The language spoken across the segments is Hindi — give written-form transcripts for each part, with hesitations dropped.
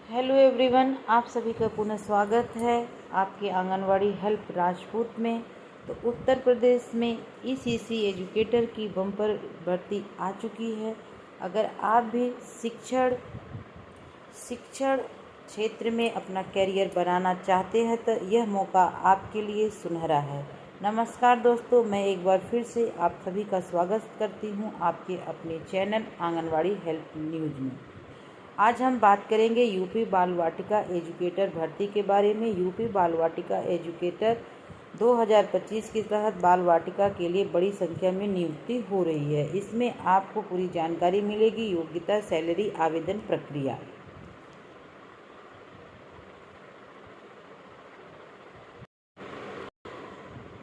हेलो एवरीवन, आप सभी का पुनः स्वागत है आपके आंगनवाड़ी हेल्प राजपूत में। तो उत्तर प्रदेश में ईसीसी एजुकेटर की बम्पर भर्ती आ चुकी है। अगर आप भी शिक्षण क्षेत्र में अपना करियर बनाना चाहते हैं तो यह मौका आपके लिए सुनहरा है। नमस्कार दोस्तों, मैं एक बार फिर से आप सभी का स्वागत करती हूं आपके अपने चैनल आंगनवाड़ी हेल्प न्यूज़ में। आज हम बात करेंगे यूपी बाल वाटिका एजुकेटर भर्ती के बारे में। यूपी बाल वाटिका एजुकेटर 2025 के तहत बाल वाटिका के लिए बड़ी संख्या में नियुक्ति हो रही है। इसमें आपको पूरी जानकारी मिलेगी। योग्यता, सैलरी, आवेदन प्रक्रिया।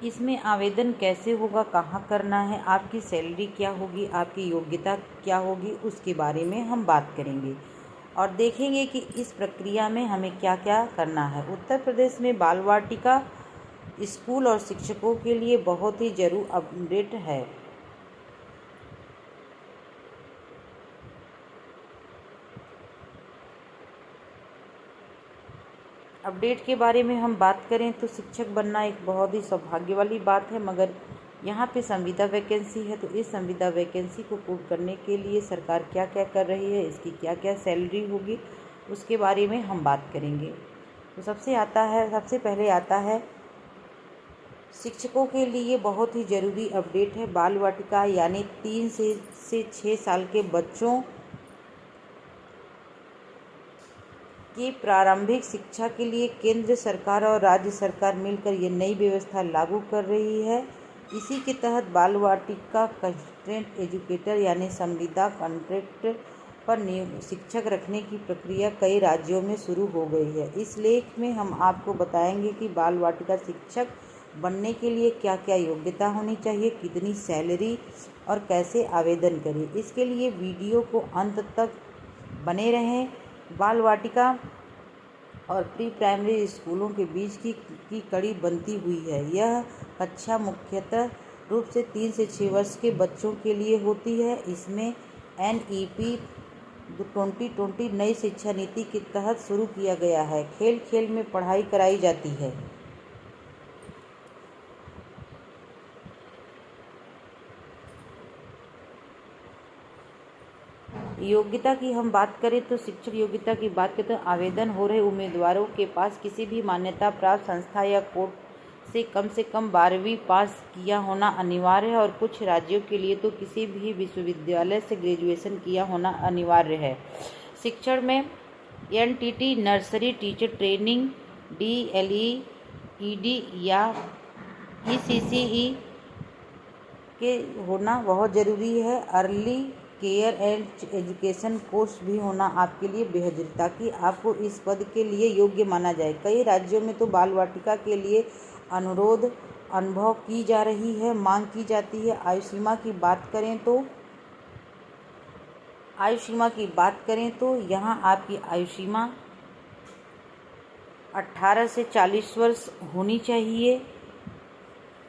इसमें आवेदन कैसे होगा, कहाँ करना है, आपकी सैलरी क्या होगी, आपकी योग्यता क्या होगी, उसके बारे में हम बात करेंगे और देखेंगे कि इस प्रक्रिया में हमें क्या क्या करना है। उत्तर प्रदेश में बाल वाटिका स्कूल और शिक्षकों के लिए बहुत ही जरूरी अपडेट है। अपडेट के बारे में हम बात करें तो शिक्षक बनना एक बहुत ही सौभाग्य वाली बात है, मगर यहाँ पे संविदा वैकेंसी है। तो इस संविदा वैकेंसी को पूर्ण करने के लिए सरकार क्या क्या कर रही है, इसकी क्या क्या सैलरी होगी, उसके बारे में हम बात करेंगे। तो सबसे पहले आता है शिक्षकों के लिए बहुत ही ज़रूरी अपडेट है। बाल वाटिका यानी 3 से 6 साल के बच्चों की प्रारंभिक शिक्षा के लिए केंद्र सरकार और राज्य सरकार मिलकर ये नई व्यवस्था लागू कर रही है। इसी के तहत बाल वाटिका कंस्ट्रेंट एजुकेटर यानी संविदा कॉन्ट्रैक्ट पर शिक्षक रखने की प्रक्रिया कई राज्यों में शुरू हो गई है। इस लेख में हम आपको बताएंगे कि बाल वाटिका शिक्षक बनने के लिए क्या क्या योग्यता होनी चाहिए, कितनी सैलरी और कैसे आवेदन करें। इसके लिए वीडियो को अंत तक बने रहें। बाल वाटिका और प्री प्राइमरी स्कूलों के बीच की कड़ी बनती हुई है। यह कक्षा मुख्यतः रूप से 3 से 6 वर्ष के बच्चों के लिए होती है। इसमें NEP 2020 नई शिक्षा नीति के तहत शुरू किया गया है। खेल खेल में पढ़ाई कराई जाती है। योग्यता की हम बात करें तो शिक्षक योग्यता की बात करें तो आवेदन हो रहे उम्मीदवारों के पास किसी भी मान्यता प्राप्त संस्था या कोर्स से कम 12वीं पास किया होना अनिवार्य है और कुछ राज्यों के लिए तो किसी भी विश्वविद्यालय से ग्रेजुएशन किया होना अनिवार्य है। शिक्षण में NTT nursery teacher training, DLE, ED या ECCE के होना बहुत ज़रूरी है। Early care and education course भी होना आपके लिए बेहद जरूरी, ताकि आपको इस पद के लिए योग्य माना जाए। कई राज्यों में तो बाल वाटिका के लिए अनुभव की जा रही है, मांग की जाती है। आयु सीमा की बात करें तो यहाँ आपकी आयु सीमा 18 से 40 वर्ष होनी चाहिए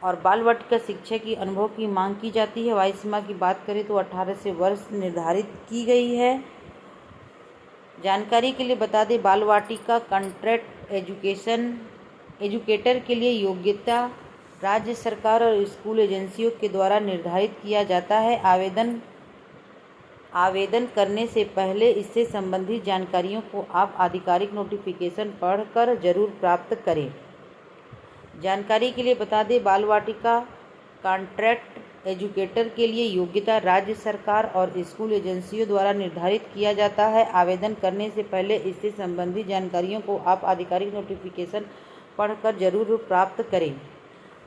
और बाल वाटिका शिक्षा की अनुभव की मांग की जाती है। आयु सीमा की बात करें तो 18 से वर्ष निर्धारित की गई है। जानकारी के लिए बता दें, बाल वाटिका कॉन्ट्रैक्ट एजुकेटर के लिए योग्यता राज्य सरकार और स्कूल एजेंसियों के द्वारा निर्धारित किया जाता है। आवेदन करने से पहले इससे संबंधित जानकारियों को आप आधिकारिक नोटिफिकेशन पढ़कर जरूर प्राप्त करें। जानकारी के लिए बता दें, बाल वाटिका कॉन्ट्रैक्ट एजुकेटर के लिए योग्यता राज्य सरकार और स्कूल एजेंसियों द्वारा निर्धारित किया जाता है। आवेदन करने से पहले इससे संबंधित जानकारियों को आप आधिकारिक नोटिफिकेशन पढ़कर जरूर प्राप्त करें।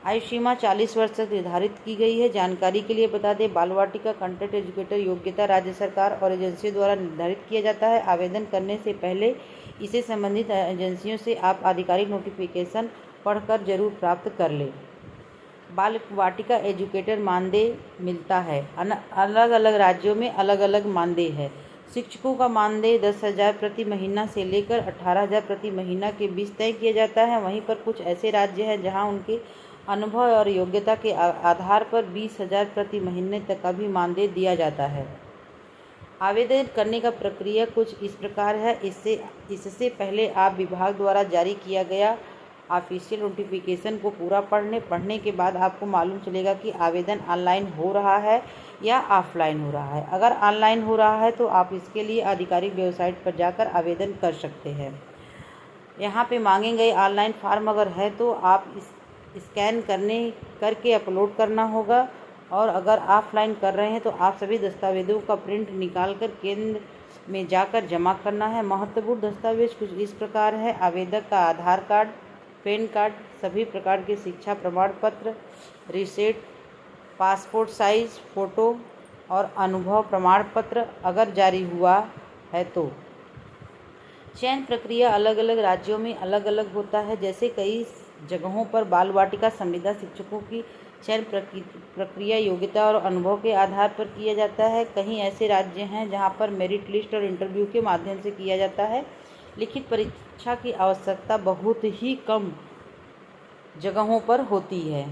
आयु सीमा 40 वर्ष तक निर्धारित की गई है। जानकारी के लिए बता दें, बाल वाटिका कॉन्ट्रैक्ट एजुकेटर योग्यता राज्य सरकार और एजेंसियों द्वारा निर्धारित किया जाता है। आवेदन करने से पहले इसे संबंधित एजेंसियों से आप आधिकारिक नोटिफिकेशन पढ़कर जरूर प्राप्त कर लें। बाल वाटिका एजुकेटर मानदेय मिलता है। अलग अलग राज्यों में अलग अलग मानदेय है। शिक्षकों का मानदेय 10,000 प्रति महीना से लेकर 18,000 प्रति महीना के बीच तय किया जाता है। वहीं पर कुछ ऐसे राज्य हैं जहां उनके अनुभव और योग्यता के आधार पर 20,000 प्रति महीने तक का भी मानदेय दिया जाता है। आवेदन करने का प्रक्रिया कुछ इस प्रकार है। इससे पहले आप विभाग द्वारा जारी किया गया ऑफिशियल नोटिफिकेशन को पूरा पढ़ने के बाद आपको मालूम चलेगा कि आवेदन ऑनलाइन हो रहा है या ऑफलाइन हो रहा है। अगर ऑनलाइन हो रहा है तो आप इसके लिए आधिकारिक वेबसाइट पर जाकर आवेदन कर सकते हैं। यहाँ पे मांगे गए ऑनलाइन फॉर्म अगर है तो आप स्कैन करके अपलोड करना होगा, और अगर ऑफलाइन कर रहे हैं तो आप सभी दस्तावेज़ों का प्रिंट निकाल कर केंद्र में जाकर जमा करना है। महत्वपूर्ण दस्तावेज कुछ इस प्रकार है। आवेदक का आधार कार्ड, पैन कार्ड, सभी प्रकार के शिक्षा प्रमाण पत्र, रिसीट, पासपोर्ट साइज फ़ोटो और अनुभव प्रमाण पत्र अगर जारी हुआ है तो। चयन प्रक्रिया अलग अलग राज्यों में अलग अलग होता है। जैसे कई जगहों पर बाल वाटिका संविदा शिक्षकों की चयन प्रक्रिया योग्यता और अनुभव के आधार पर किया जाता है। कहीं ऐसे राज्य हैं जहां पर मेरिट लिस्ट और इंटरव्यू के माध्यम से किया जाता है। लिखित परीक्षा की आवश्यकता बहुत ही कम जगहों पर होती है।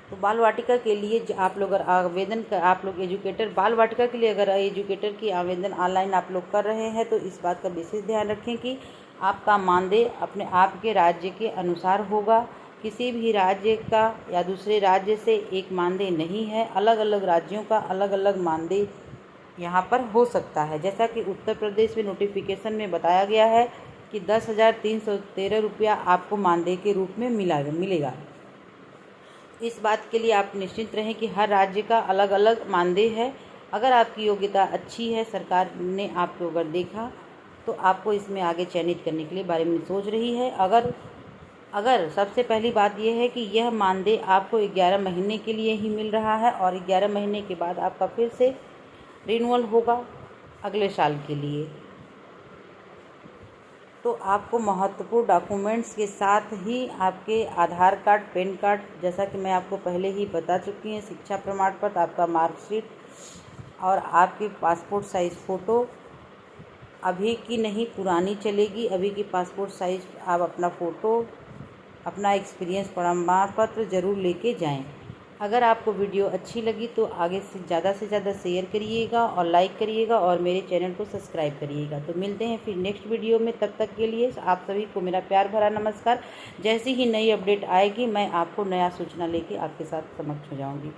तो बाल वाटिका के लिए आप लोग आप लोग एजुकेटर बाल वाटिका के लिए अगर एजुकेटर की आवेदन ऑनलाइन आप लोग कर रहे हैं तो इस बात का विशेष ध्यान रखें कि आपका मानदेय अपने आप के राज्य के अनुसार होगा। किसी भी राज्य का या दूसरे राज्य से एक मानदेय नहीं है। अलग अलग राज्यों का अलग अलग मानदेय यहाँ पर हो सकता है। जैसा कि उत्तर प्रदेश में नोटिफिकेशन में बताया गया है कि 10,313 रुपया आपको मानदेय के रूप में मिलेगा। इस बात के लिए आप निश्चिंत रहें कि हर राज्य का अलग अलग मानदेय है। अगर आपकी योग्यता अच्छी है, सरकार ने आपको अगर देखा तो आपको इसमें आगे चयनित करने के लिए बारे में सोच रही है। अगर सबसे पहली बात यह है कि यह मानदेय आपको 11 महीने के लिए ही मिल रहा है और 11 महीने के बाद आपका फिर से रिन्यूअल होगा अगले साल के लिए। तो आपको महत्वपूर्ण डॉक्यूमेंट्स के साथ ही आपके आधार कार्ड, पैन कार्ड, जैसा कि मैं आपको पहले ही बता चुकी हूँ, शिक्षा प्रमाण पत्र, आपका मार्कशीट और आपकी पासपोर्ट साइज़ फ़ोटो, अभी की नहीं पुरानी चलेगी। अभी की पासपोर्ट साइज़ आप अपना फ़ोटो, अपना एक्सपीरियंस प्रमाण पत्र ज़रूर लेके जाएं। अगर आपको वीडियो अच्छी लगी तो आगे से ज़्यादा शेयर करिएगा और लाइक करिएगा और मेरे चैनल को सब्सक्राइब करिएगा। तो मिलते हैं फिर नेक्स्ट वीडियो में। तब तक के लिए आप सभी को मेरा प्यार भरा नमस्कार। जैसी ही नई अपडेट आएगी मैं आपको नया सूचना लेके आपके साथ समक्ष हो जाऊँगी।